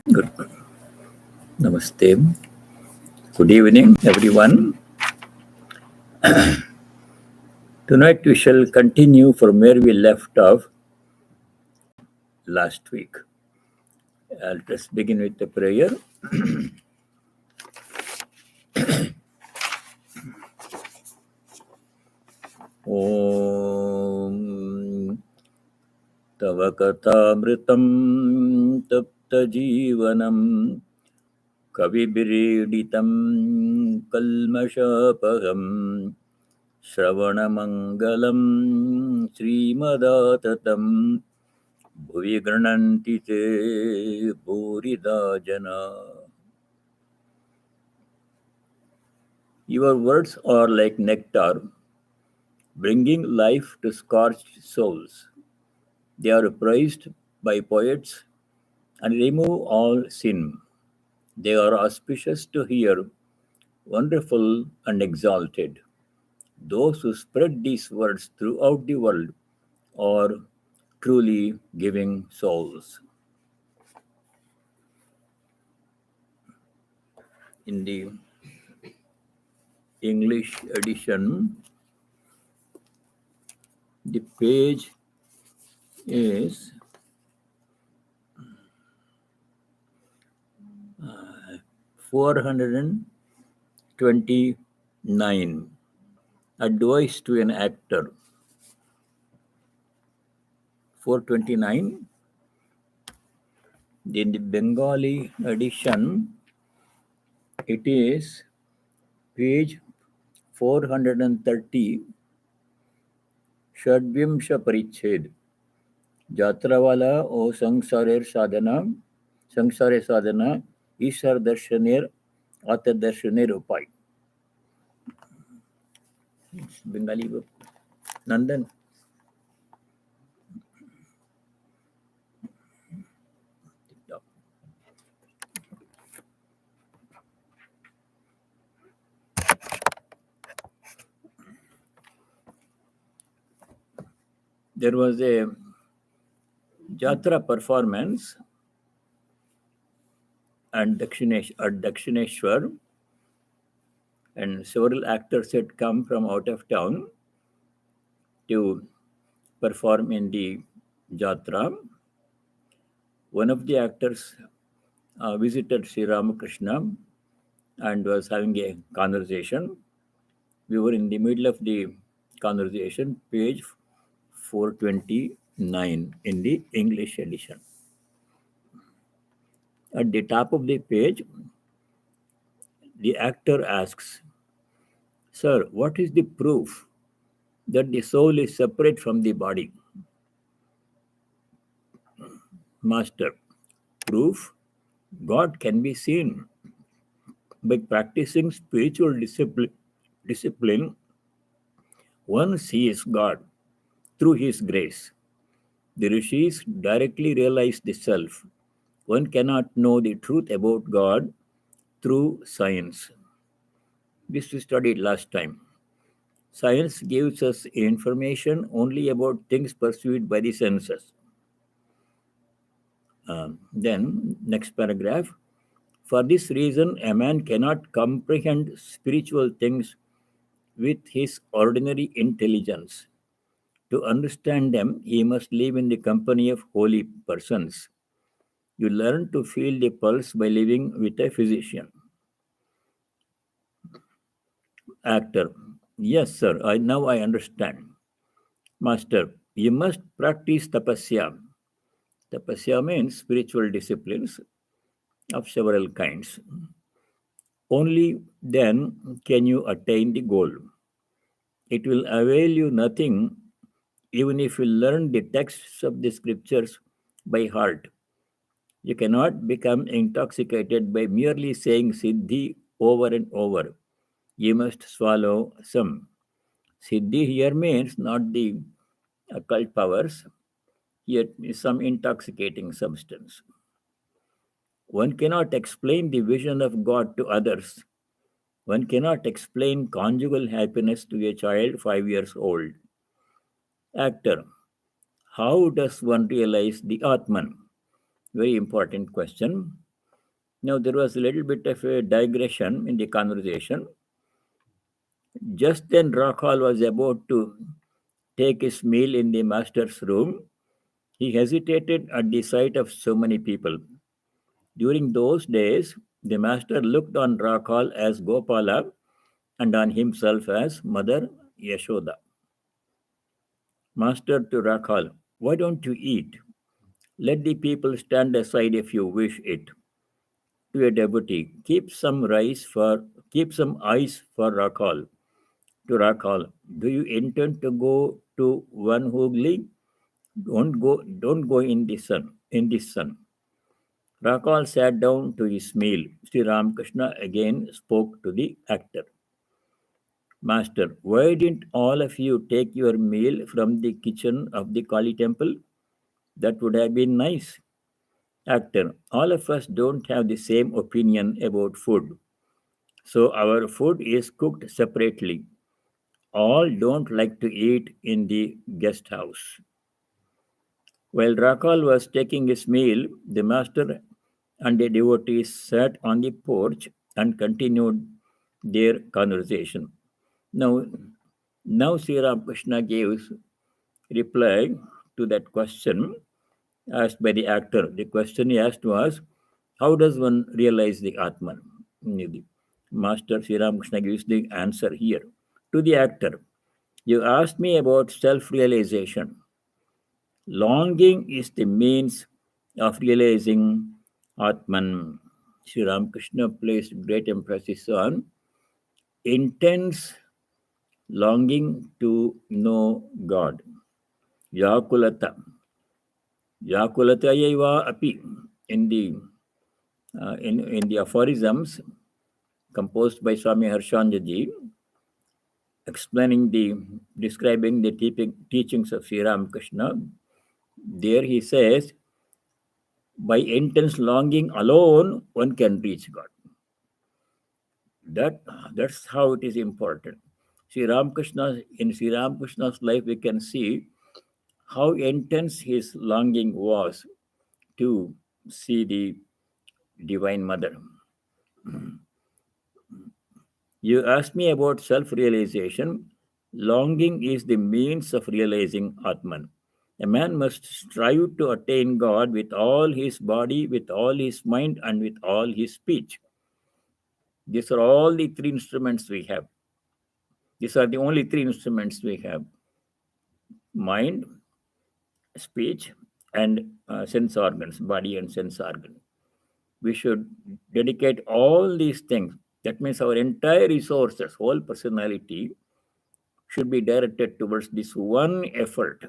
Good. Namaste. Good evening, everyone. Tonight we shall continue from where we left off last week. Let us begin with the prayer. Om Tava Kathamritam Tapta Jivanam Kavibiriditam Kalmashapagam Shravanamangalam Srimadatam Bhuvi Grananti Te Bhurida Jana. Your words are like nectar, bringing life to scorched souls. They are praised by poets and remove all sin. They are auspicious to hear, wonderful and exalted. Those who spread these words throughout the world are truly giving souls. In the English edition, the page is 429. Advice to an actor. 429. In the Bengali edition, it is page 430. Shadvimsha Pariched. Jatrawala o Sangsare Sadhana, Ishar Darshaner, Ata Darshaner Upai. Bengali book. Nandan. There was a Jatra performance at Dakshineshwar, and several actors had come from out of town to perform in the Jatra. One of the actors visited Sri Ramakrishna and was having a conversation. We were in the middle of the conversation, page 429 in the English edition. At the top of the page, the actor asks, "Sir, what is the proof that the soul is separate from the body?" Master, proof? God can be seen. By practicing spiritual discipline, one sees God through His grace. The rishis directly realize the self. One cannot know the truth about God through science. This we studied last time. Science gives us information only about things perceived by the senses. Then, next paragraph. For this reason, a man cannot comprehend spiritual things with his ordinary intelligence. To understand them, he must live in the company of holy persons. You learn to feel the pulse by living with a physician. Actor. Yes, sir. Now I understand. Master. You must practice tapasya. Tapasya means spiritual disciplines of several kinds. Only then can you attain the goal. It will avail you nothing even if you learn the texts of the scriptures by heart. You cannot become intoxicated by merely saying Siddhi over and over. You must swallow some. Siddhi here means not the occult powers, yet some intoxicating substance. One cannot explain the vision of God to others. One cannot explain conjugal happiness to a child 5 years old. Actor. How does one realize the Atman? Very important question. Now, there was a little bit of a digression in the conversation. Just then, Rakhal was about to take his meal in the master's room. He hesitated at the sight of so many people. During those days, the master looked on Rakhal as Gopala and on himself as Mother Yashoda. Master to Rakhal, why don't you eat? Let the people stand aside if you wish it. To a devotee, keep some ice for Rakhal. To Rakhal, do you intend to go to One Hooghly? Don't go in the sun. In the sun. Rakhal sat down to his meal. Sri Ramakrishna again spoke to the actor. Master, why didn't all of you take your meal from the kitchen of the Kali temple? That would have been nice. Actor, all of us don't have the same opinion about food. So our food is cooked separately. All don't like to eat in the guest house. While Rakal was taking his meal, the master and the devotees sat on the porch and continued their conversation. Now, now Sri Ramakrishna gives reply to that question asked by the actor. The question he asked was, how does one realize the Atman? The Master Sri Ramakrishna gives the answer here. To the actor, you asked me about self realization. Longing is the means of realizing Atman. Sri Ramakrishna placed great emphasis on intense longing to know God. Yakulata. Yakulatayaiva api. In the in the aphorisms composed by Swami Harshanjaji, explaining the describing the teachings of Sri Ramakrishna, there he says, by intense longing alone, one can reach God. That that's how it is important. In Sri Ramakrishna's life, we can see how intense his longing was to see the Divine Mother. You asked me about self realization. Longing is the means of realizing Atman. A man must strive to attain God with all his body, with all his mind, and with all his speech. These are all the three instruments we have. These are the only three instruments we have: mind, speech, and sense organs, body and sense organ. We should dedicate all these things. That means our entire resources, whole personality, should be directed towards this one effort,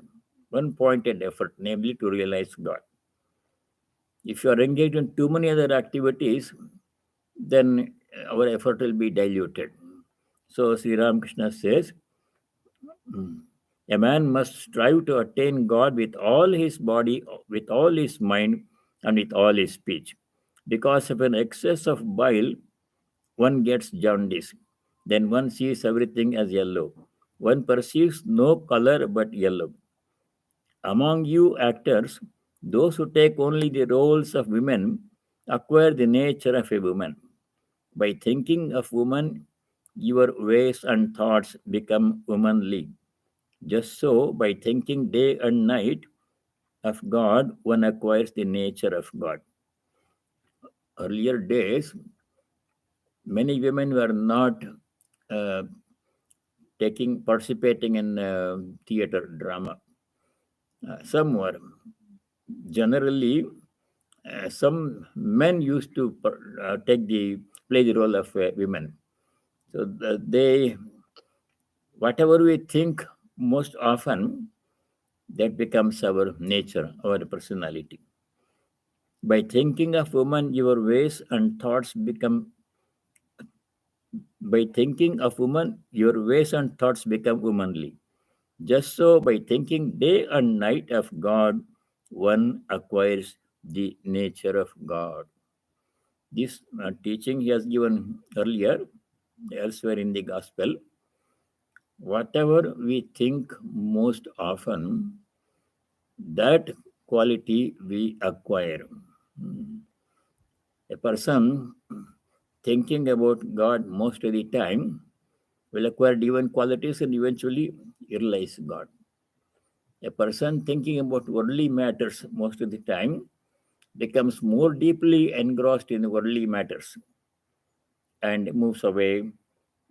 one pointed effort, namely to realize God. If you are engaged in too many other activities, then our effort will be diluted. So Sri Ramakrishna says, a man must strive to attain God with all his body, with all his mind, and with all his speech. Because of an excess of bile, one gets jaundice. Then one sees everything as yellow. One perceives no color but yellow. Among you actors, those who take only the roles of women acquire the nature of a woman. By thinking of woman, your ways and thoughts become womanly. Just so, by thinking day and night of God, one acquires the nature of God. Earlier days, many women were not uh, participating in theater drama. Some were. Generally, some men used to play the role of women. So they, whatever we think most often, that becomes our nature, our personality. By thinking of woman, your ways and thoughts become. By thinking of woman, your ways and thoughts become womanly. Just so, by thinking day and night of God, one acquires the nature of God. This teaching he has given earlier, elsewhere in the Gospel. Whatever we think most often, that quality we acquire. A person thinking about God most of the time will acquire divine qualities and eventually realize God. A person thinking about worldly matters most of the time becomes more deeply engrossed in worldly matters and moves away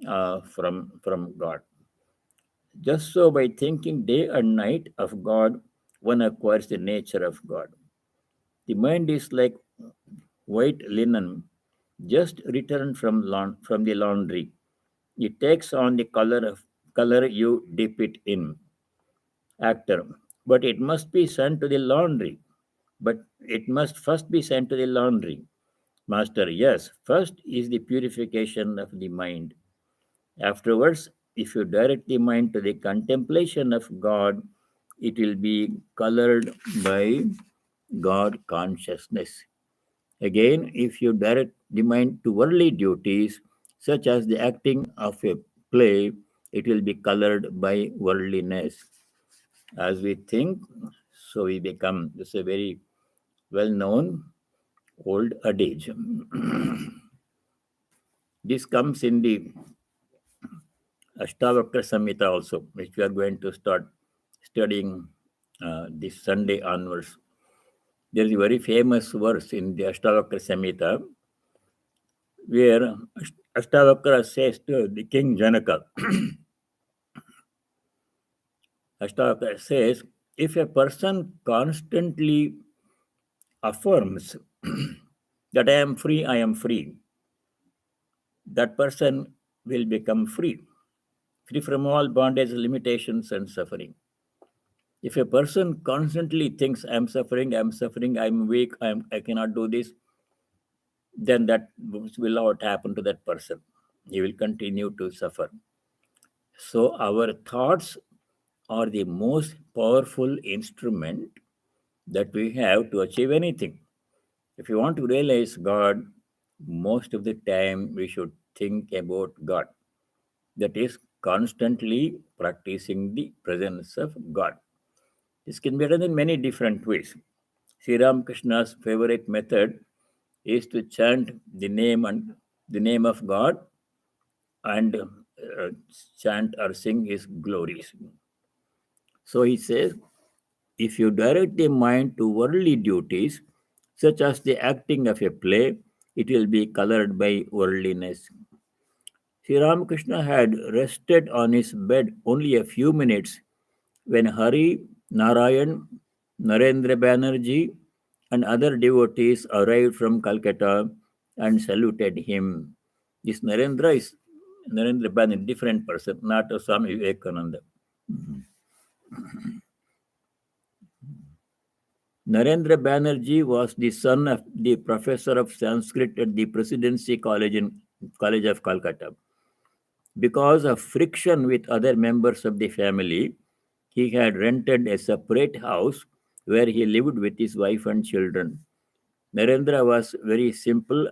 from God. Just so, by thinking day and night of God, one acquires the nature of God. The mind is like white linen just returned from the laundry. It takes on the color you dip it in. Actor, but it must be sent to the laundry. But it must first be sent to the laundry. Master, yes, first is the purification of the mind. Afterwards, if you direct the mind to the contemplation of God, it will be colored by God consciousness. Again, if you direct the mind to worldly duties, such as the acting of a play, it will be colored by worldliness. As we think, so we become. This is a very well known old adage. This comes in the Ashtavakra Samhita also, which we are going to start studying this Sunday onwards. There is a very famous verse in the Ashtavakra Samhita where Ashtavakra says to the king Janaka, Ashtavakra says, if a person constantly affirms that I am free, that person will become free, free from all bondage, limitations, and suffering. If a person constantly thinks, I'm suffering, I'm weak, I cannot do this, then that will not happen to that person. He will continue to suffer. So, our thoughts are the most powerful instrument that we have to achieve anything. If you want to realize God, most of the time we should think about God. That is, constantly practicing the presence of God. This can be done in many different ways. Sri Ramakrishna's favorite method is to chant the name of God and chant or sing his glories. So he says, if you direct the mind to worldly duties, such as the acting of a play, it will be colored by worldliness. Sri Ramakrishna had rested on his bed only a few minutes when Hari, Narayan, Narendra Banerjee, and other devotees arrived from Calcutta and saluted him. This Narendra Banerjee, different person, not a Swami Vivekananda. Narendra Banerjee was the son of the professor of Sanskrit at the Presidency College of Calcutta. Because of friction with other members of the family, he had rented a separate house where he lived with his wife and children. Narendra was a very simple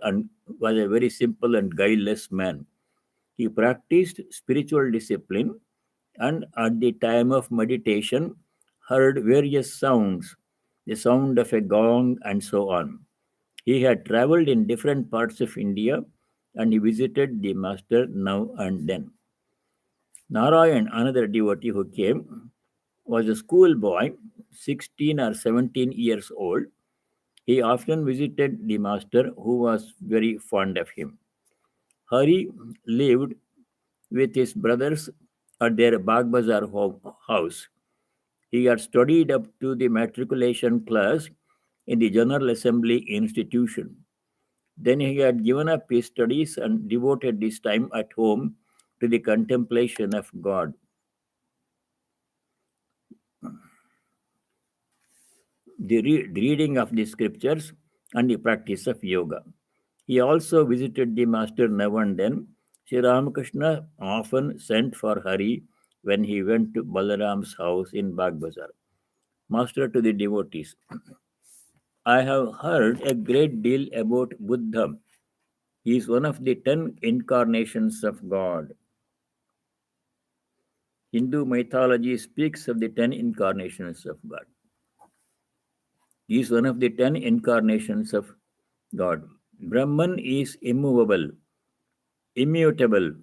and guileless man. He practiced spiritual discipline and at the time of meditation heard various sounds, the sound of a gong and so on. He had traveled in different parts of India and he visited the master now and then. Narayan, another devotee who came, was a schoolboy, 16 or 17 years old. He often visited the master, who was very fond of him. Hari lived with his brothers at their Bagbazar house. He had studied up to the matriculation class in the General Assembly institution. Then he had given up his studies and devoted his time at home to the contemplation of God. The reading of the scriptures, and the practice of yoga. He also visited the master now and then. Sri Ramakrishna often sent for Hari when he went to Balaram's house in Bagbazar. Master to the devotees, I have heard a great deal about Buddha. He is one of the 10 incarnations of God. Hindu mythology speaks of the 10 incarnations of God. He is one of the 10 incarnations of God. Brahman is immovable, immutable,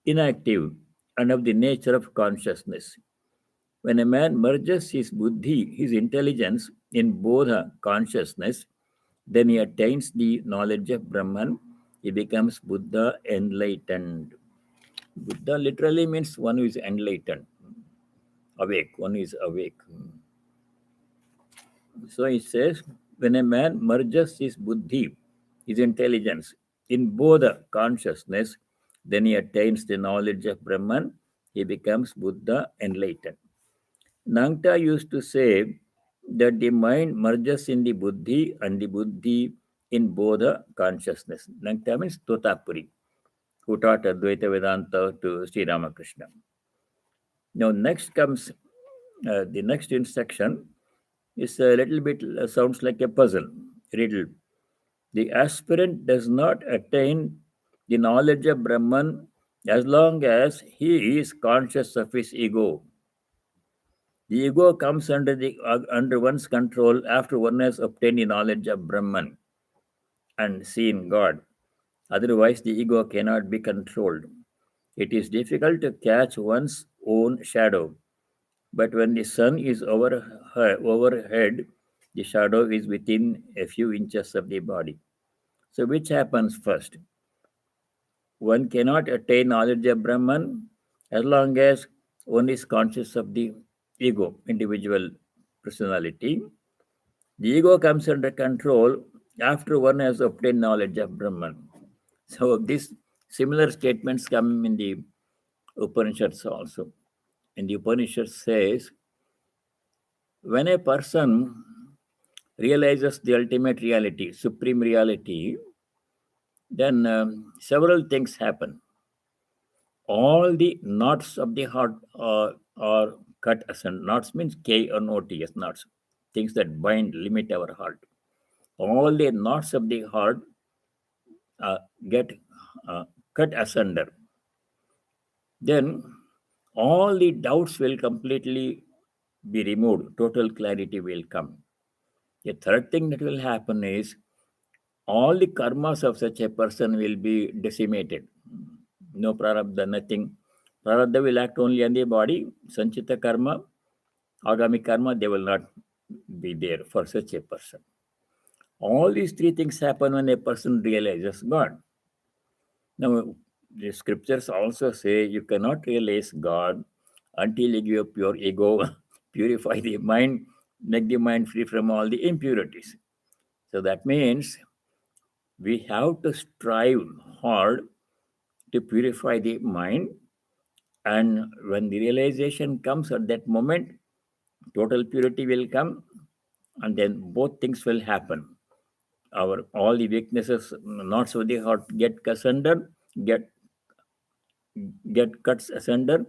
inactive, and of the nature of consciousness. When a man merges his buddhi, his intelligence, in bodha, consciousness, then he attains the knowledge of Brahman. He becomes Buddha enlightened. Buddha literally means one who is enlightened, awake, one who is awake. So it says, when a man merges his buddhi, his intelligence, in bodha, consciousness, then he attains the knowledge of Brahman. He becomes Buddha enlightened. Nangta used to say that the mind merges in the buddhi and the buddhi in bodha consciousness. Nangta means Totapuri, who taught Advaita Vedanta to Sri Ramakrishna. Now, next comes the next instruction is a little bit sounds like a puzzle, riddle. The aspirant does not attain the knowledge of Brahman as long as he is conscious of his ego. The ego comes under one's control after one has obtained the knowledge of Brahman and seen God. Otherwise, the ego cannot be controlled. It is difficult to catch one's own shadow. But when the sun is overhead, the shadow is within a few inches of the body. So, which happens first? One cannot attain knowledge of Brahman as long as one is conscious of the ego, individual personality. The ego comes under control after one has obtained knowledge of Brahman. So, these similar statements come in the Upanishads also. And the Upanishad says, when a person realizes the ultimate reality, supreme reality, then several things happen. All the knots of the heart are cut asunder. Knots means K-N-O-T-S, knots, things that bind, limit our heart. All the knots of the heart get uh, cut asunder. Then all the doubts will completely be removed. Total clarity will come. The third thing that will happen is all the karmas of such a person will be decimated. No prarabdha, nothing. Prarabdha will act only on the body. Sanchita karma, agami karma, they will not be there for such a person. All these three things happen when a person realizes God. Now, the scriptures also say you cannot realize God until you give up your ego, purify the mind, make the mind free from all the impurities. So that means we have to strive hard to purify the mind. And when the realization comes at that moment, total purity will come, and then both things will happen. Our all the weaknesses, knots of the heart get asunder, get get cuts asunder,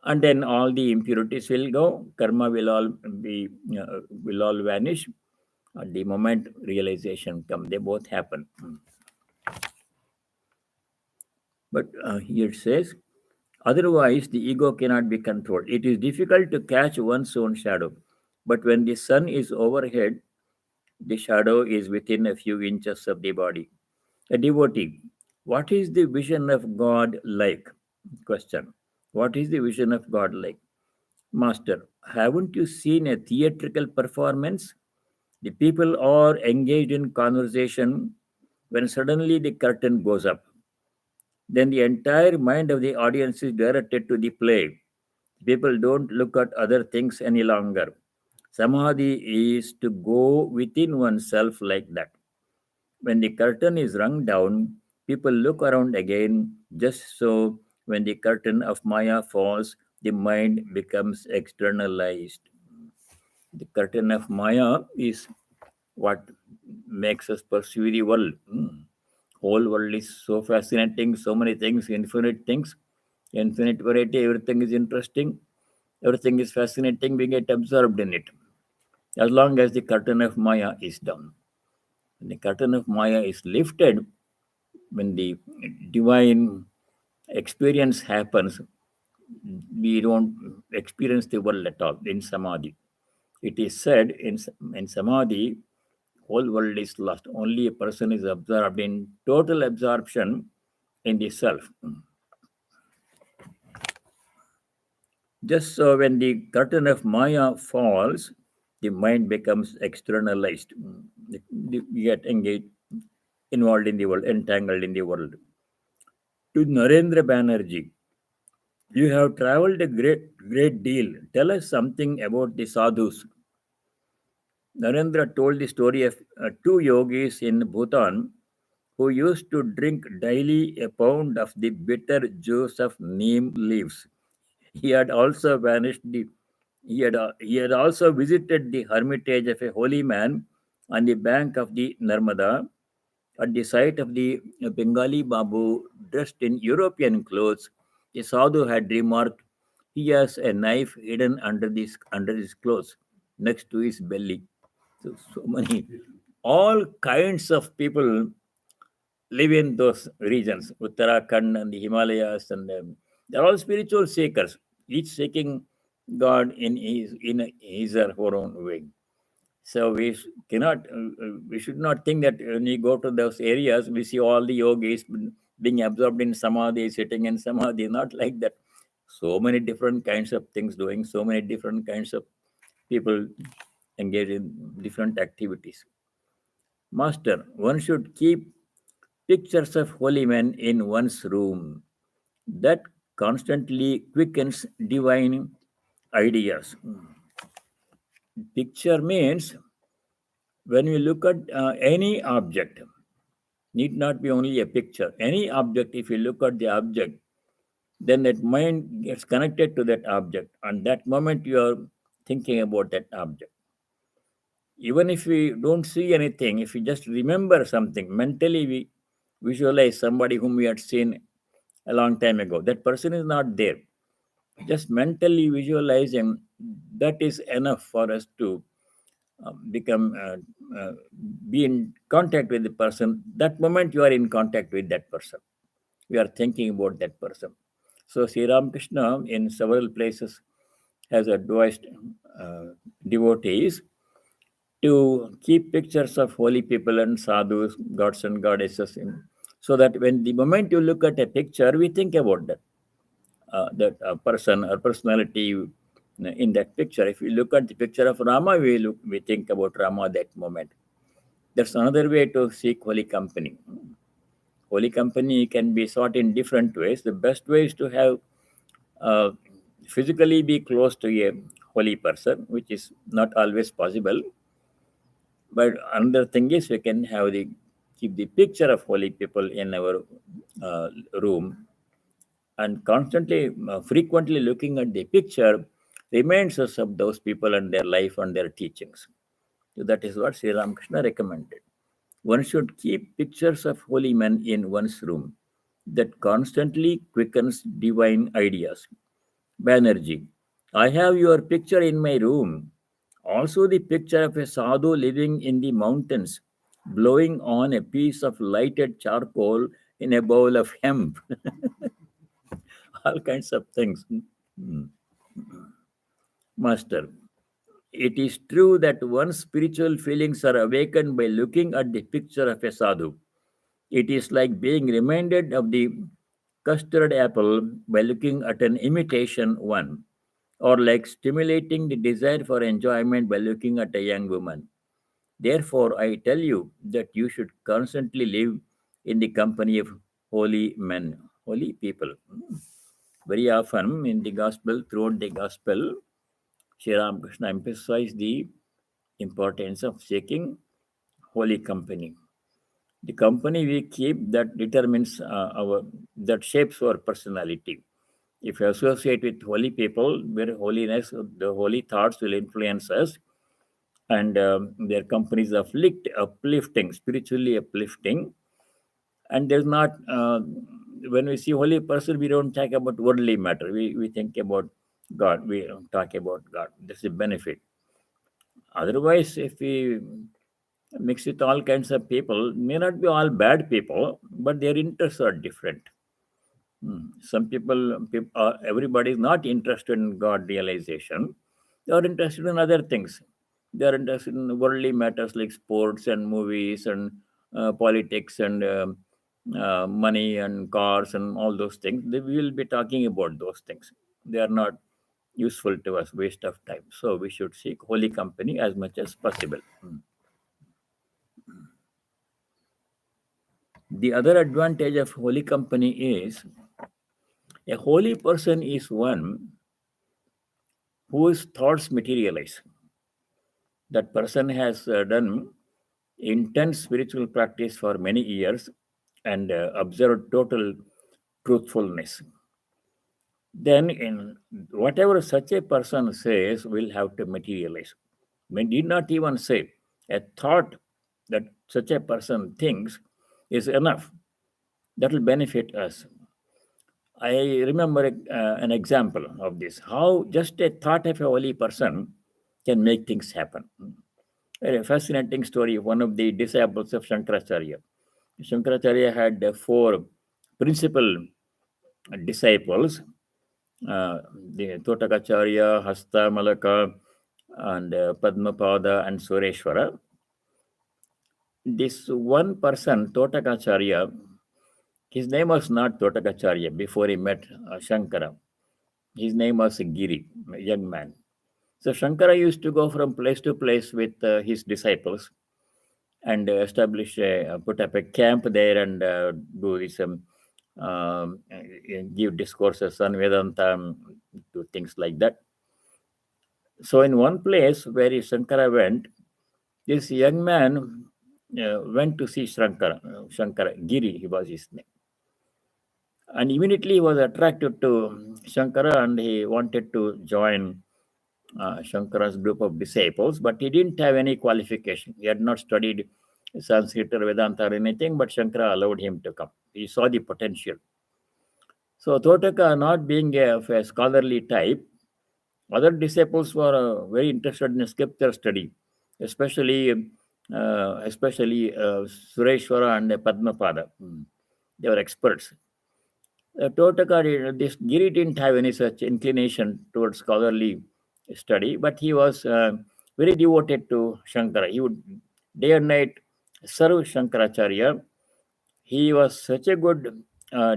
and then all the impurities will go. Karma will all vanish. At the moment realization come, they both happen. But here it says, otherwise the ego cannot be controlled. It is difficult to catch one's own shadow. But when the sun is overhead, the shadow is within a few inches of the body. A devotee, what is the vision of God like? Question. What is the vision of God like? Master, haven't you seen a theatrical performance? The people are engaged in conversation when suddenly the curtain goes up. Then the entire mind of the audience is directed to the play. People don't look at other things any longer. Samadhi is to go within oneself like that. When the curtain is rung down, people look around again. Just so, when the curtain of Maya falls, the mind becomes externalized. The curtain of Maya is what makes us pursue the world. Whole world is so fascinating, so many things, infinite variety, everything is interesting, everything is fascinating, we get absorbed in it. As long as the curtain of Maya is down. When the curtain of Maya is lifted, when the divine experience happens, we don't experience the world at all in Samadhi. It is said in Samadhi, Whole world is lost. Only a person is absorbed in total absorption in the self. Just so when the curtain of Maya falls, the mind becomes externalized. You get engaged, involved in the world, entangled in the world. To Narendra Banerjee, you have traveled a great deal. Tell us something about the sadhus. Narendra told the story of two yogis in Bhutan who used to drink daily a pound of the bitter juice of neem leaves. He had also vanished the he had also visited the hermitage of a holy man on the bank of the Narmada. At the sight of the Bengali Babu dressed in European clothes, the sadhu had remarked, "He has a knife hidden under his clothes, next to his belly." So many, all kinds of people live in those regions, Uttarakhand and the Himalayas, and they're all spiritual seekers, each seeking God in his or her own way. So we should not think that when we go to those areas, we see all the yogis being absorbed in samadhi, sitting in samadhi. Not like that. So many different kinds of things doing, so many different kinds of people engage in different activities. Master, one should keep pictures of holy men in one's room. That constantly quickens divine ideas. Picture means when we look at any object, need not be only a picture. Any object, if you look at the object, then that mind gets connected to that object. And that moment you are thinking about that object. Even if we don't see anything, if we just remember something, mentally we visualize somebody whom we had seen a long time ago. That person is not there. Just mentally visualizing, that is enough for us to become be in contact with the person. That moment you are in contact with that person, we are thinking about that person. So Sri Ramakrishna in several places has advised uh, devotees to keep pictures of holy people and sadhus, gods and goddesses, so that when the moment you look at a picture, we think about that person or personality in that picture. If we look at the picture of Rama, we think about Rama that moment. That's another way to seek holy company. Holy company can be sought in different ways. The best way is to have uh, physically be close to a holy person, which is not always possible. But another thing is we can have the keep the picture of holy people in our uh, room, and constantly, frequently looking at the picture reminds us of those people and their life and their teachings. So that is what Sri Ramakrishna recommended. One should keep pictures of holy men in one's room. That constantly quickens divine ideas. Banerjee, I have your picture in my room. Also, the picture of a sadhu living in the mountains, blowing on a piece of lighted charcoal in a bowl of hemp. All kinds of things. Hmm. Master, it is true that one's spiritual feelings are awakened by looking at the picture of a sadhu. It is like being reminded of the custard apple by looking at an imitation one, or like stimulating the desire for enjoyment by looking at a young woman. Therefore, I tell you that you should constantly live in the company of holy men, holy people. Very often in the gospel, throughout the gospel, Sri Ramakrishna emphasized the importance of seeking holy company. The company we keep that determines our that shapes our personality. If you associate with holy people, where holiness, the holy thoughts will influence us, and their company is uplifting, spiritually uplifting, and there's not when we see holy person, we don't talk about worldly matter. We think about God. We talk about God. That's the benefit. Otherwise, if we mix with all kinds of people, may not be all bad people, but their interests are different. Some everybody is not interested in God realization. They are interested in other things. They are interested in worldly matters like sports and movies and politics and money and cars and all those things. They will be talking about those things. They are not useful to us, waste of time. So we should seek holy company as much as possible. The other advantage of holy company is a holy person is one whose thoughts materialize. That person has done intense spiritual practice for many years and observed total truthfulness. Then, in whatever such a person says, will have to materialize. We did not even say a thought that such a person thinks is enough. That will benefit us. I remember an example of this how just a thought of a holy person can make things happen. A fascinating story. One of the disciples of Shankaracharya. Shankaracharya had four principal disciples, the Totakacharya, Hasta, Malaka, and Padmapada and Sureshwara. This one person, Totakacharya, his name was not Totakacharya before he met Shankara. His name was Giri, a young man. So Shankara used to go from place to place with his disciples and put up a camp there and do this, give discourses on Vedanta, do things like that. So in one place where Shankara went, this young man went to see Shankara, Giri, he was his name. And immediately he was attracted to Shankara and he wanted to join Shankara's group of disciples, but he didn't have any qualification. He had not studied Sanskrit or Vedanta or anything, but Shankara allowed him to come. He saw the potential. So Totaka, not being of a scholarly type, other disciples were very interested in scripture study, especially Sureshwara and Padmapada. They were experts. This Giri didn't have any such inclination towards scholarly study, but he was very devoted to Shankara. He would day and night serve Shankaracharya. He was such a good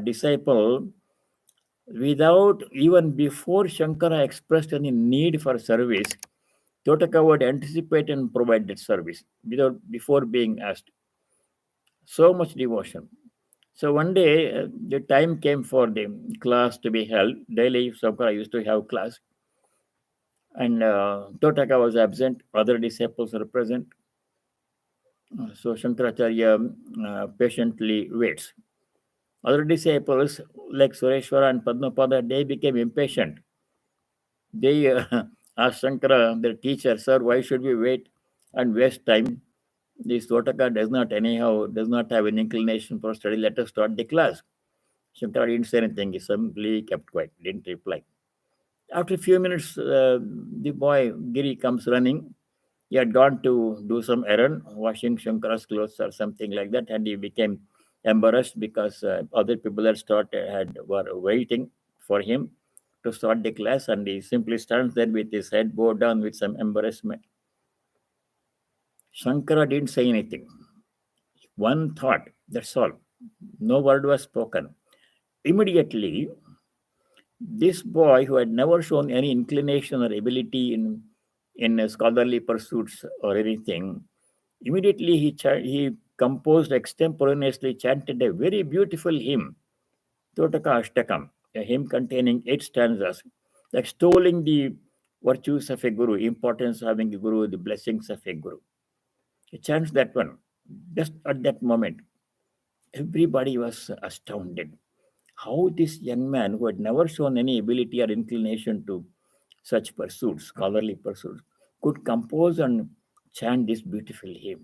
disciple. Without even before Shankara expressed any need for service, Totaka would anticipate and provide that service without before being asked. So much devotion. So one day, the time came for the class to be held. Daily, Shankara used to have class, and Totaka was absent. Other disciples were present. So Shankaracharya patiently waits. Other disciples, like Sureshwara and Padmapada, they became impatient. They asked Shankara, their teacher, "Sir, why should we wait and waste time? This Totaka does not have an inclination for study. Let us start the class." Shankara didn't say anything. He simply kept quiet, didn't reply. After a few minutes, the boy Giri comes running. He had gone to do some errand, washing Shankara's clothes or something like that, and he became embarrassed because other people were waiting for him to start the class, and he simply stands there with his head bowed down with some embarrassment. Shankara didn't say anything. One thought, that's all. No word was spoken. Immediately, this boy who had never shown any inclination or ability in scholarly pursuits or anything, immediately he composed extemporaneously, chanted a very beautiful hymn, Totaka Ashtakam, a hymn containing 8 stanzas, extolling the virtues of a guru, importance of having a guru, the blessings of a guru. He chants that one. Just at that moment, everybody was astounded how this young man who had never shown any ability or inclination to such pursuits, scholarly pursuits, could compose and chant this beautiful hymn.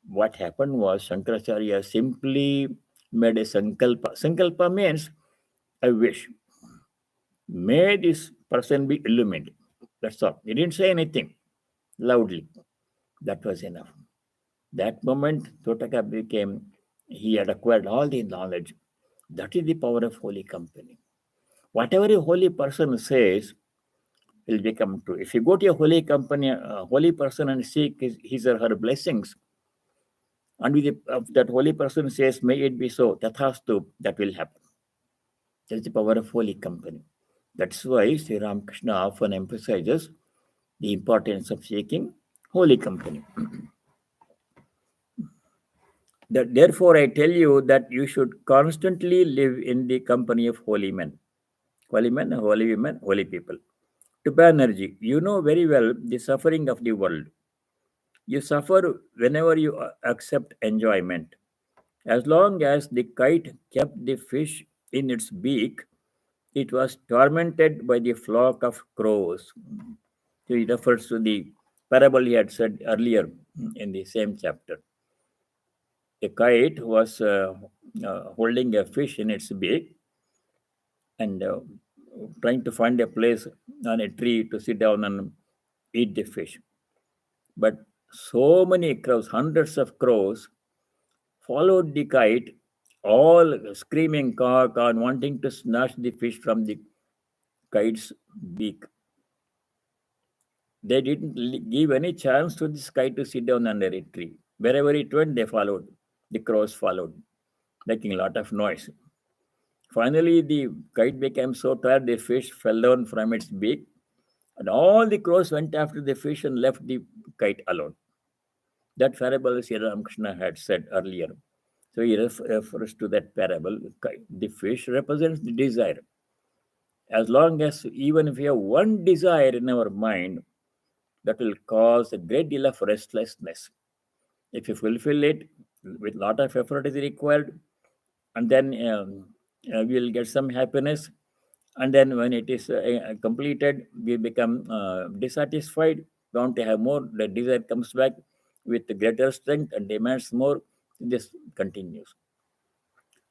What happened was Shankaracharya simply made a sankalpa. Sankalpa means a wish. May this person be illuminated. That's all. He didn't say anything loudly. That was enough. That moment, he had acquired all the knowledge. That is the power of holy company. Whatever a holy person says, will become true. If you go to a holy company, a holy person, and seek his or her blessings, and with that holy person says, "May it be so," tathastu, that will happen. That's the power of holy company. That's why Sri Ramakrishna often emphasizes the importance of seeking holy company. Therefore, I tell you that you should constantly live in the company of holy men, holy women, holy people. To Banerjee, you know very well the suffering of the world. You suffer whenever you accept enjoyment. As long as the kite kept the fish in its beak, it was tormented by the flock of crows. So he refers to the parable he had said earlier in the same chapter. A kite was holding a fish in its beak and trying to find a place on a tree to sit down and eat the fish. But so many crows, hundreds of crows, followed the kite, all screaming caw caw and wanting to snatch the fish from the kite's beak. They didn't give any chance to this kite to sit down under a tree. Wherever it went, they followed. The crows followed, making a lot of noise. Finally, the kite became so tired, the fish fell down from its beak, and all the crows went after the fish and left the kite alone. That parable Sri Ramakrishna had said earlier. So he refers to that parable. The fish represents the desire. As long as, even if we have one desire in our mind, that will cause a great deal of restlessness. If you fulfill it, with lot of effort is required, and then we'll get some happiness. And then when it is completed, we become dissatisfied. We want to have more. The desire comes back with greater strength and demands more. This continues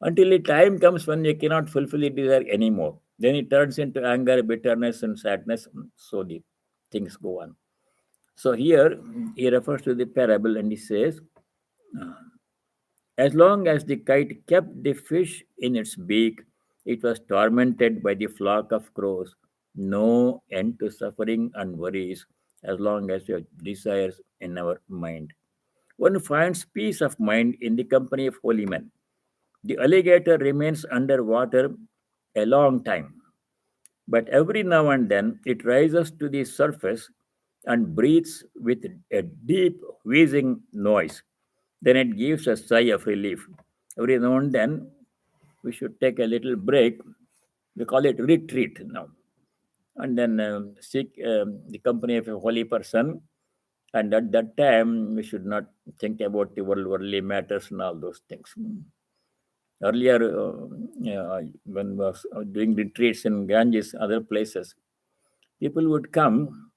until a time comes when you cannot fulfill the desire anymore. Then it turns into anger, bitterness, and sadness. So the things go on. So here he refers to the parable and he says, as long as the kite kept the fish in its beak, it was tormented by the flock of crows. No end to suffering and worries as long as your desires in our mind. One finds peace of mind in the company of holy men. The alligator remains under water a long time, but every now and then it rises to the surface and breathes with a deep wheezing noise. Then it gives a sigh of relief. Every now and then we should take a little break. We call it retreat now. And then seek the company of a holy person. And at that time, we should not think about the worldly matters and all those things. Earlier, when I was doing retreats in Ganges, other places, people would come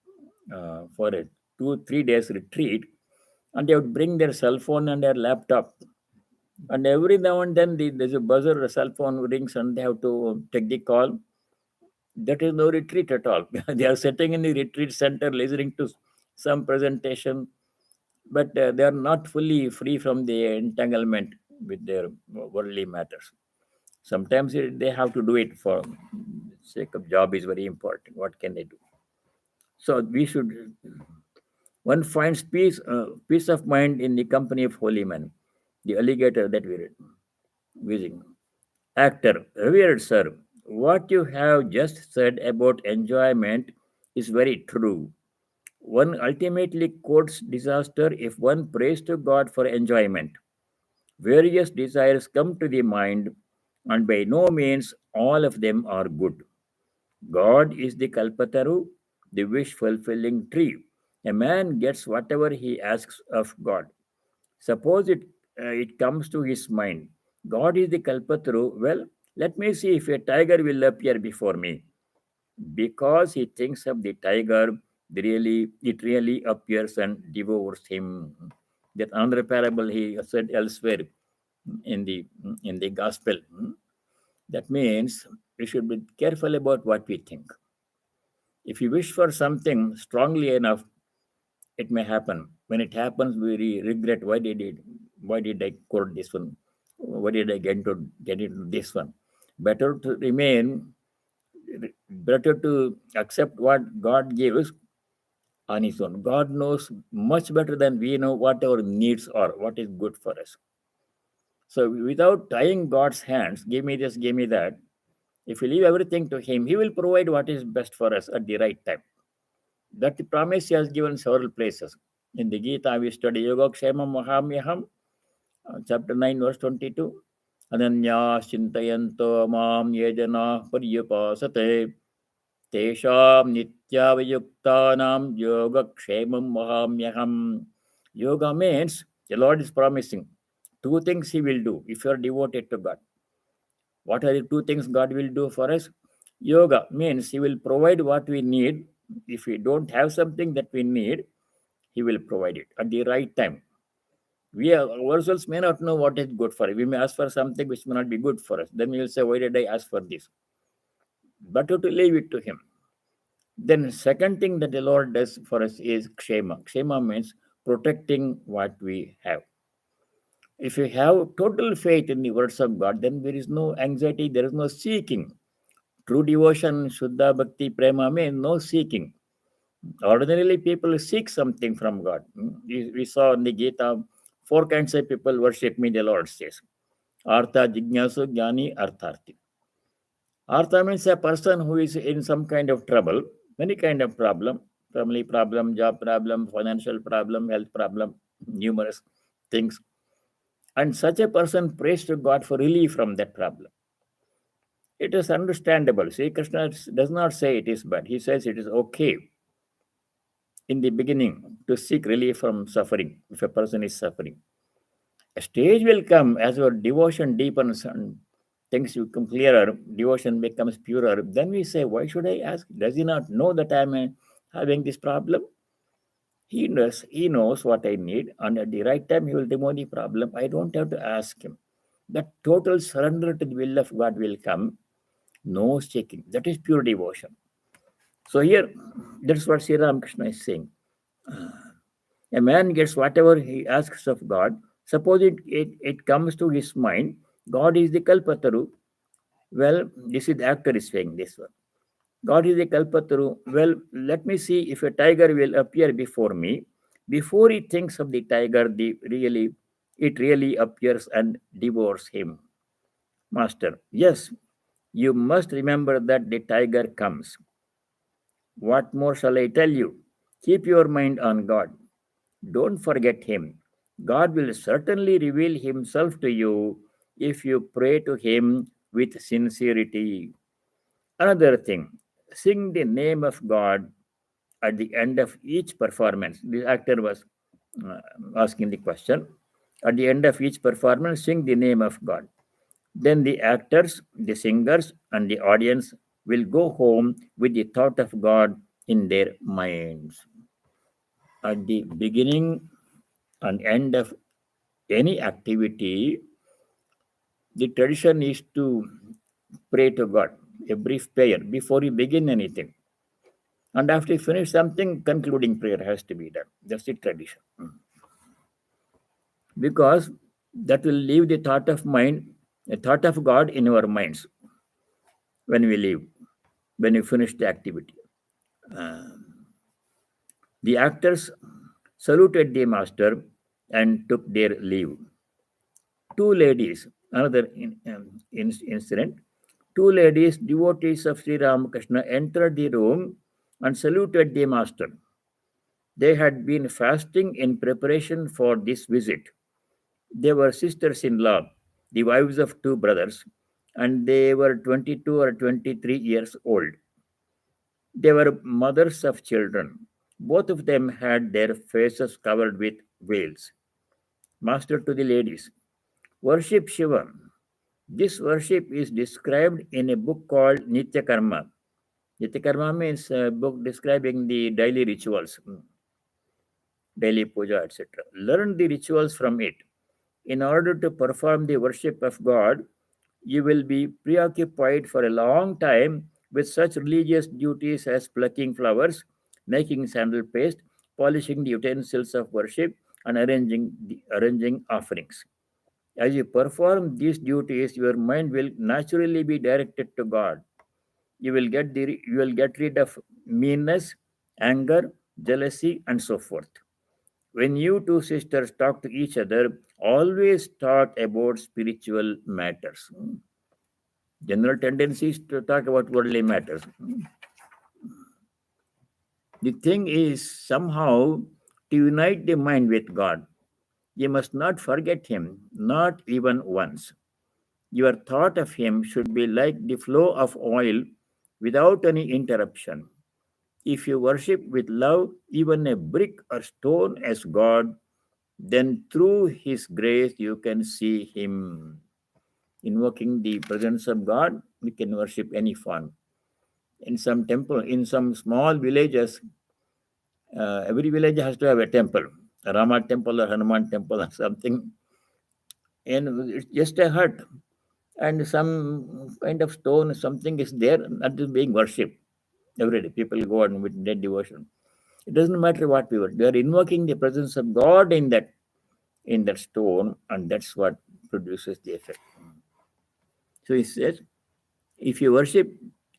for a 2 3 days retreat, and they would bring their cell phone and their laptop. And every now and then, there's a buzzer, a cell phone rings, and they have to take the call. That is no retreat at all. They are sitting in the retreat center listening to some presentation, but they are not fully free from the entanglement with their worldly matters. Sometimes they have to do it for sake of job is very important. What can they do? So we should. One finds peace of mind in the company of holy men. The alligator that we read, wheezing. Actor, revered sir, what you have just said about enjoyment is very true. One ultimately courts disaster if one prays to God for enjoyment. Various desires come to the mind, and by no means all of them are good. God is the Kalpataru, the wish fulfilling tree. A man gets whatever he asks of God. Suppose it comes to his mind, God is the Kalpataru. Well, let me see if a tiger will appear before me. Because he thinks of the tiger, it really appears and devours him. That another parable he said elsewhere in the gospel. That means we should be careful about what we think. If you wish for something strongly enough, it may happen. When it happens, we regret why did I quote this one? Why did I get into this one? Better to remain better to accept what God gives on His own. God knows much better than we know what our needs are, what is good for us. So without tying God's hands, give me this, give me that, if we leave everything to Him, He will provide what is best for us at the right time. That promise He has given several places. In the Gita, we study Yoga Kshema Mahamyaham, chapter 9, verse 22. Ananya Shintayanto Mam Yejana Paryupasate Tesham Nityavayuktanam Yoga Kshemam Mahamyaham. Yoga means the Lord is promising two things He will do if you are devoted to God. What are the two things God will do for us? Yoga means He will provide what we need. If we don't have something that we need, He will provide it at the right time. We ourselves may not know what is good for us. We may ask for something which may not be good for us. Then we will say, why did I ask for this? Better to leave it to Him. Then second thing that the Lord does for us is kshema. Kshema means protecting what we have. If you have total faith in the words of God, then there is no anxiety, there is no seeking. True devotion, Shuddha Bhakti Prema means no seeking. Ordinarily, people seek something from God. We saw in the Gita, four kinds of people worship me, the Lord says. Artha, Jignasu, Jnani, Artharthi. Artha means a person who is in some kind of trouble, many kind of problem, family problem, job problem, financial problem, health problem, numerous things. And such a person prays to God for relief from that problem. It is understandable. Sri Krishna does not say it is bad. He says it is okay in the beginning to seek relief from suffering if a person is suffering. A stage will come as your devotion deepens and things become clearer, devotion becomes purer. Then we say, why should I ask? Does he not know that I am having this problem? He knows what I need, and at the right time he will remove the problem. I don't have to ask him. That total surrender to the will of God will come. No seeking. That is pure devotion. So here, that's what Sri Ramakrishna is saying. A man gets whatever he asks of God. Suppose it comes to his mind, God is the Kalpataru. Well, this is the actor is saying this one. God is the Kalpataru. Well, let me see if a tiger will appear before me. Before he thinks of the tiger, it really appears and devours him. Master, yes, you must remember that the tiger comes. What more shall I tell you? Keep your mind on God. Don't forget Him. God will certainly reveal Himself to you if you pray to Him with sincerity. Another thing, sing the name of God at the end of each performance. The actor was asking the question. At the end of each performance, sing the name of God. Then the actors, the singers, and the audience will go home with the thought of God in their minds. At the beginning and end of any activity, the tradition is to pray to God, a brief prayer before you begin anything. And after you finish something, concluding prayer has to be done. That's the tradition. Because that will leave the thought of mind, a thought of God in our minds when we leave, when we finish the activity. The actors saluted the master and took their leave. Two ladies, another incident, two ladies, devotees of Sri Ramakrishna, entered the room and saluted the master. They had been fasting in preparation for this visit. They were sisters in law, the wives of two brothers, and they were 22 or 23 years old. They were mothers of children. Both of them had their faces covered with veils. Master to the ladies, worship Shiva. This worship is described in a book called Nitya Karma. Nitya Karma means a book describing the daily rituals, daily puja, etc. Learn the rituals from it. In order to perform the worship of God, you will be preoccupied for a long time with such religious duties as plucking flowers, making sandal paste, polishing the utensils of worship, and arranging offerings. As you perform these duties, your mind will naturally be directed to God. You will get rid of meanness, anger, jealousy, and so forth. When you two sisters talk to each other, always talk about spiritual matters. General tendency is to talk about worldly matters. The thing is somehow to unite the mind with God. You must not forget Him, not even once. Your thought of Him should be like the flow of oil without any interruption. If you worship with love even a brick or stone as God, then through His grace you can see Him. Invoking the presence of God, we can worship any form. In some temple, in some small villages, every village has to have a temple, a Rama temple or Hanuman temple or something, and it's just a hut, and some kind of stone, something is there, that is being worshipped every day. People go on with dead devotion. It doesn't matter what we were. They are invoking the presence of God in that stone, and that's what produces the effect. So he says, if you worship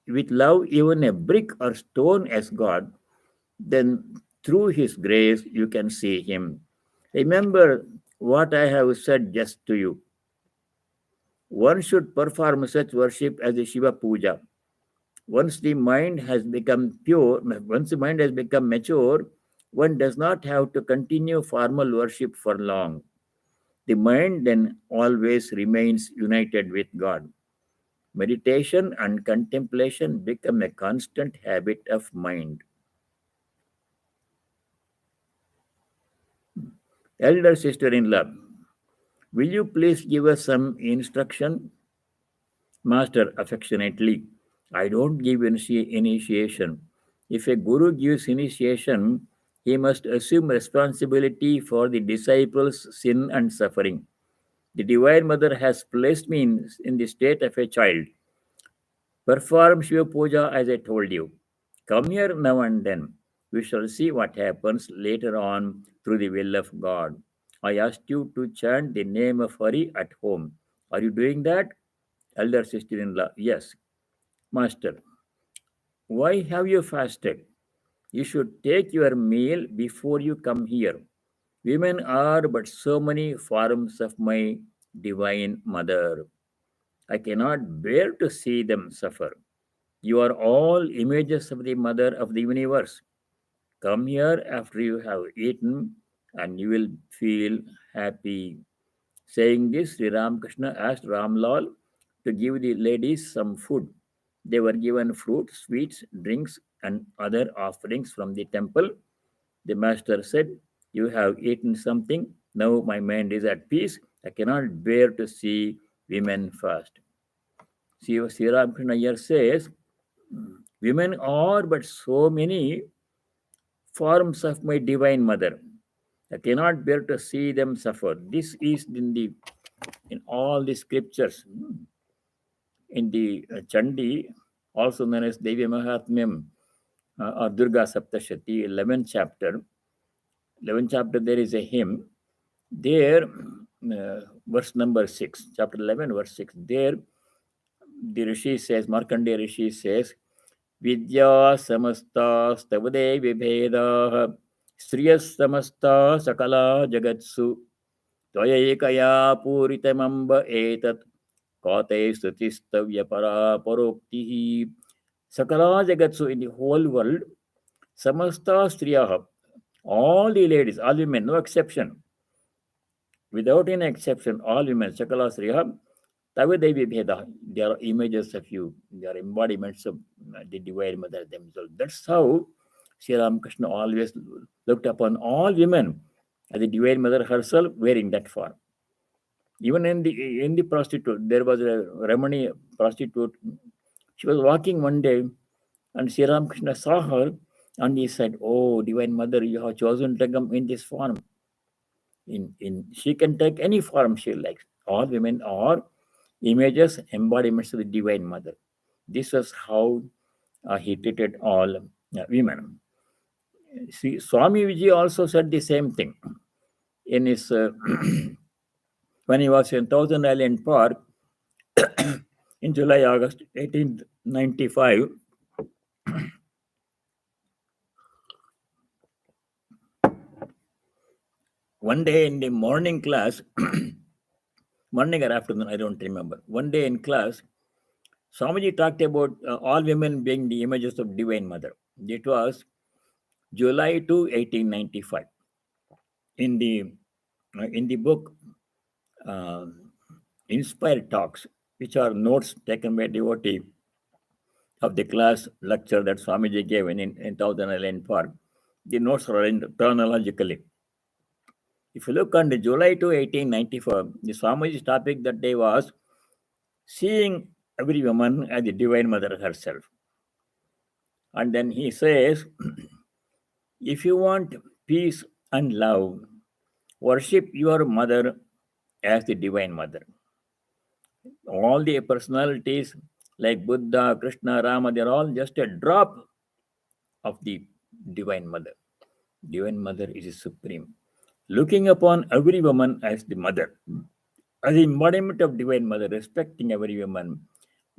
with love even a brick or stone as God, then through His grace you can see Him. Remember what I have said just to you. One should perform such worship as a Shiva Puja. Once the mind has become pure, once the mind has become mature, one does not have to continue formal worship for long. The mind then always remains united with God. Meditation and contemplation become a constant habit of mind. Elder sister in law, will you please give us some instruction? Master affectionately, I don't give initiation. If a guru gives initiation, he must assume responsibility for the disciples' sin and suffering. The Divine Mother has placed me in the state of a child. Perform Shiva Puja as I told you. Come here now and then. We shall see what happens later on through the will of God. I asked you to chant the name of Hari at home. Are you doing that? Elder sister in law, yes. Master, why have you fasted? You should take your meal before you come here. Women are but so many forms of my divine mother. I cannot bear to see them suffer. You are all images of the mother of the universe. Come here after you have eaten and you will feel happy. Saying this, Sri Ramakrishna asked Ramlal to give the ladies some food. They were given fruit, sweets, drinks, and other offerings from the temple. The master said, you have eaten something. Now my mind is at peace. I cannot bear to see women fast. Sri Ramakrishna here says, women are but so many forms of my divine mother. I cannot bear to see them suffer. This is in all the scriptures. In the Chandi, also known as Devi Mahatmyam or Durga Saptashati, 11th chapter. 11th chapter, there is a hymn. There, verse number 6, chapter 11, verse 6, there the Rishi says, Markandeya Rishi says, Vidya samasta stavade vibheda striyas samasta sakala jagatsu tvaya ekaya puritamamba etat kate stutistavya para paroktihi sakala jagatsu, in the whole world, samasta striyaha, all the ladies, all women, no exception, without any exception, all women, sakala striyaha, Tavedevi Bheda, they are images of you, they are embodiments of the Divine Mother themselves. That's how Sri Ramakrishna always looked upon all women as the Divine Mother herself wearing that form. Even in the prostitute, there was a Ramani prostitute. She was walking one day, and Sri Ramakrishna saw her, and he said, "Oh, Divine Mother, you have chosen to come in this form. In she can take any form she likes. All women are images, embodiments of the Divine Mother." This was how he treated all women. See, Swami Vijay also said the same thing in his when he was in Thousand Island Park. in July, August 1895, one day in the morning class, morning or afternoon, I don't remember. One day in class, Swamiji talked about all women being the images of Divine Mother. It was July 2, 1895. In the book uh, Inspired Talks, which are notes taken by devotee of the class lecture that Swamiji gave in Thousand Island Park, the notes are arranged chronologically. If you look on the July 2, 1894, the Swamiji's topic that day was seeing every woman as the Divine Mother herself. And then he says, if you want peace and love, worship your mother as the Divine Mother. All the personalities like Buddha, Krishna, Rama, they're all just a drop of the Divine Mother. Divine Mother is supreme. Looking upon every woman as the mother, as the embodiment of Divine Mother, respecting every woman,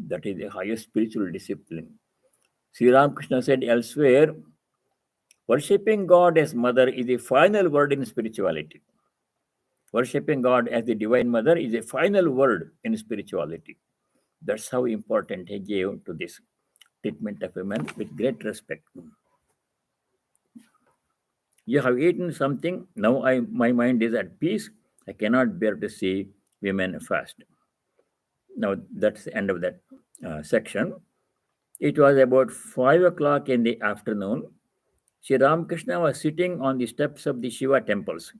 that is the highest spiritual discipline. Sri Ramakrishna said elsewhere, worshipping God as mother is the final word in spirituality. Worshipping God as the Divine Mother is a final word in spirituality. That's how important he gave to this treatment of women with great respect. You have eaten something, now my mind is at peace. I cannot bear to see women fast. Now that's the end of that section. It was about 5 o'clock in the afternoon. Sri Ramakrishna was sitting on the steps of the Shiva temples.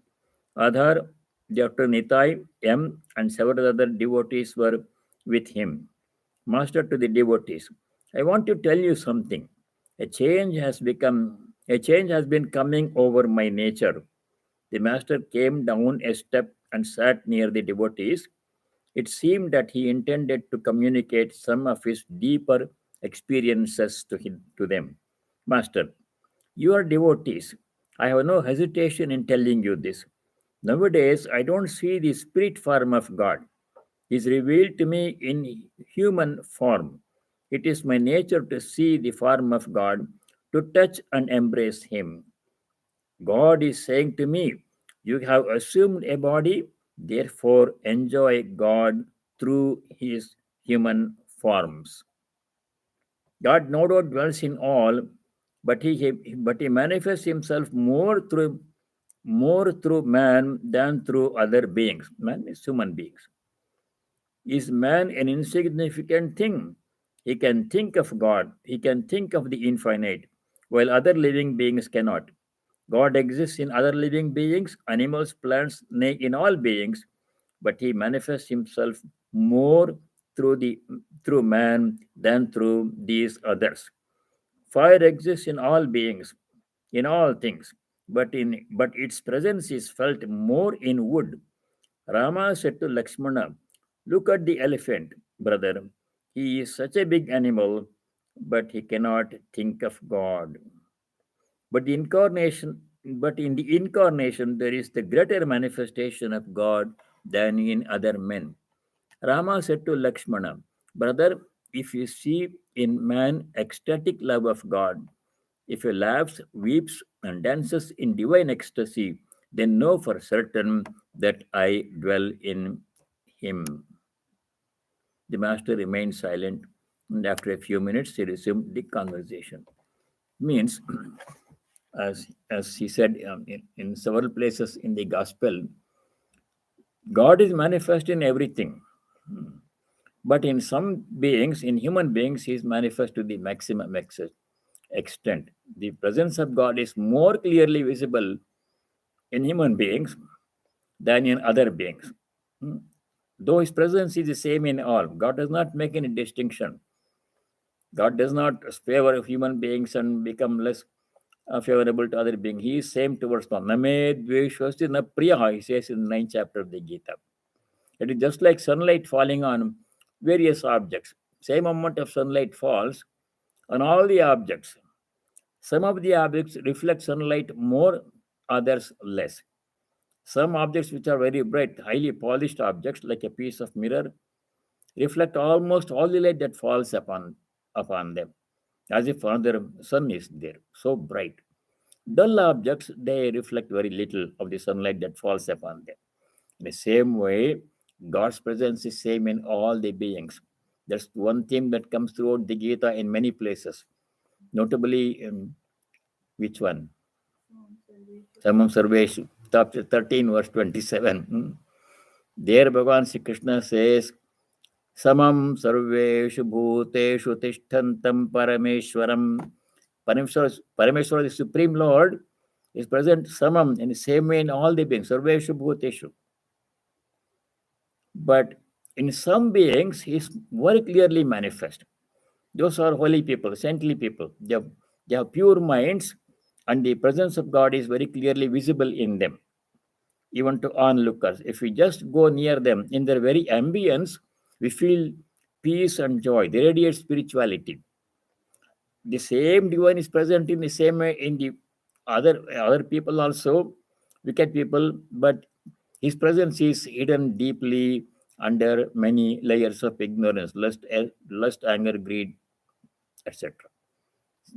Adhar, Dr. Nitai, M, and several other devotees were with him. Master to the devotees, I want to tell you something. A change has been coming over my nature. The master came down a step and sat near the devotees. It seemed that he intended to communicate some of his deeper experiences to them. Master, you are devotees. I have no hesitation in telling you this. Nowadays, I don't see the spirit form of God. He is revealed to me in human form. It is my nature to see the form of God, to touch and embrace Him. God is saying to me, you have assumed a body, therefore enjoy God through His human forms. God no doubt dwells in all, but he manifests himself more through man than through other beings. Man is human beings. Is man an insignificant thing? He can think of God, he can think of the infinite, while other living beings cannot. God exists in other living beings, animals, plants, nay, in all beings, but he manifests himself more through man than through these others. Fire exists in all beings, in all things, but its presence is felt more in wood. Rama said to Lakshmana, look at the elephant, brother. He is such a big animal, but he cannot think of God. But in the incarnation, there is the greater manifestation of God than in other men. Rama said to Lakshmana, brother, if you see in man ecstatic love of God, if he laughs, weeps, and dances in divine ecstasy, then know for certain that I dwell in him. The master remained silent, and after a few minutes, he resumed the conversation. Means, as he said in several places in the gospel, God is manifest in everything. But in some beings, in human beings, he is manifest to the maximum extent. The presence of God is more clearly visible in human beings than in other beings. Hmm. Though his presence is the same in all, God does not make any distinction. God does not favor human beings and become less favorable to other beings. He is same towards all. Name dveshvasti na priyaha, he says in the 9th chapter of the Gita. It is just like sunlight falling on various objects. Same amount of sunlight falls on all the objects. Some of the objects reflect sunlight more, others less. Some objects which are very bright, highly polished objects, like a piece of mirror, reflect almost all the light that falls upon them, as if another sun is there, so bright. Dull objects, they reflect very little of the sunlight that falls upon them. In the same way, God's presence is same in all the beings. That's one theme that comes throughout the Gita in many places, notably in which one? Samam Sarveshu, chapter 13, verse 27. There, Bhagavan Sri Krishna says, Samam Sarveshu Bhuteshu Tishtantam Parameshwaram. Parameshwara, the Supreme Lord, is present Samam in the same way in all the beings, Sarveshu Bhuteshu. But in some beings, he is very clearly manifest. Those are holy people, saintly people. They have pure minds, and the presence of God is very clearly visible in them, even to onlookers. If we just go near them, in their very ambience, we feel peace and joy. They radiate spirituality. The same divine is present in the same way in the other people also, wicked people, but his presence is hidden deeply under many layers of ignorance, lust, anger, greed, etc.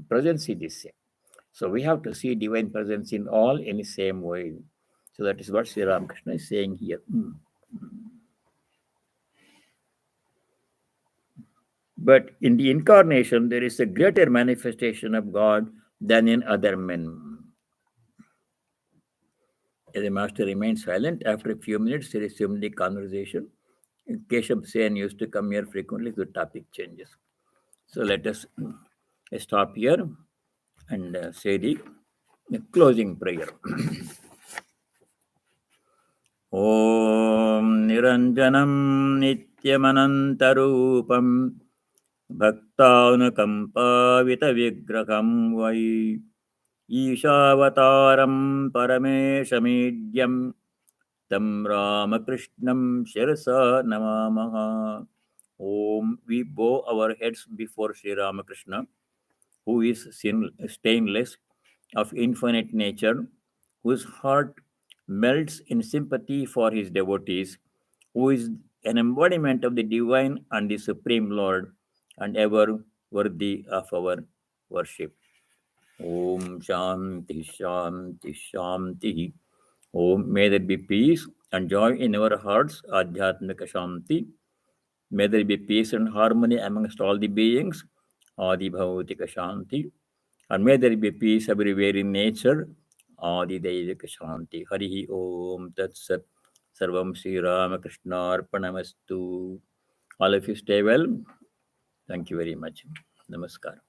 Presence is the same. So we have to see divine presence in all in the same way. So that is what Sri Ramakrishna is saying here. But in the incarnation, there is a greater manifestation of God than in other men. The master remained silent. After a few minutes, he resumed the conversation. Keshav Sen used to come here frequently, the topic changes. So let us stop here and say the closing prayer. Om Niranjanam Nityamanantarupam Bhaktanukampavita Vigraham Vai Ishavataram Parameshamidhyam Tam Ramakrishnam Shirasa Namamaha. Om. We bow our heads before Sri Ramakrishna, who is stainless, of infinite nature, whose heart melts in sympathy for his devotees, who is an embodiment of the divine and the Supreme Lord, and ever worthy of our worship. Om Shanti Shanti Shanti. Om. May there be peace and joy in our hearts, Adhyatmika Shanti. May there be peace and harmony amongst all the beings, Adi Bhautika Shanti. And may there be peace everywhere in nature, Adi Deivika Shanti. Hari Om Tat Sat. Sarvam Sri Ramakrishna Arpanamastu. All of you stay well. Thank you very much. Namaskar.